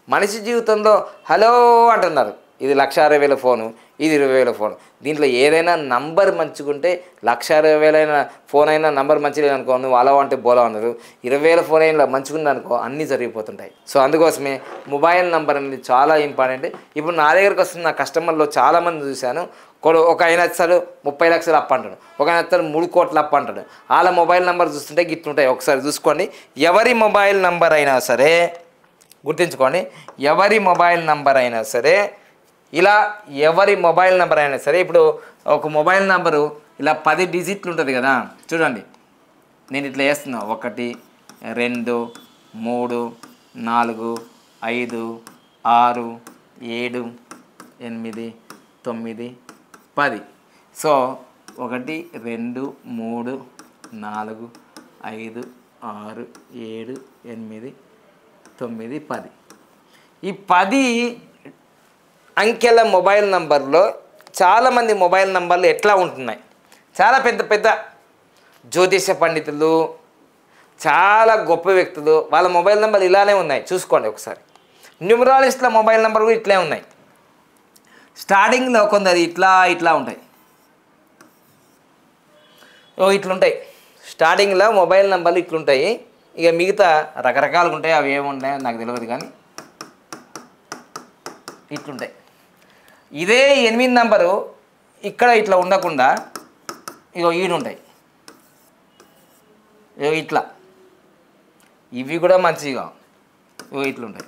మనిషి జీవితంలో హలో అంటున్నారు. ఇది 1,60,000 ఫోను, ఇది 20,000 ఫోను. దీంట్లో ఏదైనా నంబర్ మంచిగుంటే 1,60,000 ఫోన్ అయినా నంబర్ మంచిగా అనుకో, నువ్వు అలా అంటే బోలా అన్నారు. 20,000 ఫోన్ అయినా మంచిగుంది అనుకో, అన్నీ జరిగిపోతుంటాయి. సో అందుకోసమే మొబైల్ నెంబర్ అనేది చాలా ఇంపార్టెంట్. ఇప్పుడు నా దగ్గరికి వస్తున్న నా కస్టమర్లో చాలామంది చూశాను. ఒక ఆయన వస్తాడు 30 లక్షలు అప్ అంటాడు, ఒక ఆయన వస్తాడు 3 కోట్ల అప్ అంటాడు. వాళ్ళ మొబైల్ నెంబర్ చూస్తుంటే గిట్లుంటాయి. ఒకసారి చూసుకోండి. ఎవరి మొబైల్ నెంబర్ అయినా సరే గుర్తుంచుకోండి, ఎవరి మొబైల్ నెంబర్ అయినా సరే ఇలా, ఎవరి మొబైల్ నెంబర్ అయినా సరే, ఇప్పుడు ఒక మొబైల్ నెంబరు ఇలా 10 డిజిట్లు ఉంటుంది కదా, చూడండి నేను ఇట్లా వేస్తున్నా. 1 2 3 4 5 6 7 8 9 10. సో 1 2 3 4 5 6 7 8 9 10. ఈ 10 అంకెల మొబైల్ నంబర్లో చాలామంది మొబైల్ నంబర్లు ఎట్లా ఉంటున్నాయి, చాలా పెద్ద పెద్ద జ్యోతిష పండితులు, చాలా గొప్ప వ్యక్తులు వాళ్ళ మొబైల్ నెంబర్లు ఇలానే ఉన్నాయి. చూసుకోండి ఒకసారి. న్యూమరాలజిస్ట్ల మొబైల్ నెంబర్ కూడా ఇట్లే ఉన్నాయి. స్టార్టింగ్లో కొందరు ఇట్లా ఉంటాయి. ఇట్లుంటాయి స్టార్టింగ్లో మొబైల్ నెంబర్లు ఇట్లుంటాయి. ఇక మిగతా రకరకాలుగా ఉంటాయి. అవి ఏముంటాయో నాకు తెలియదు, కానీ ఇట్లుంటాయి. ఇదే 8 నెంబరు ఇక్కడ ఇట్లా ఉండకుండా ఇగో ఈడుంటాయి. ఇట్లా ఇవి కూడా మంచిగా ఇట్లుంటాయి.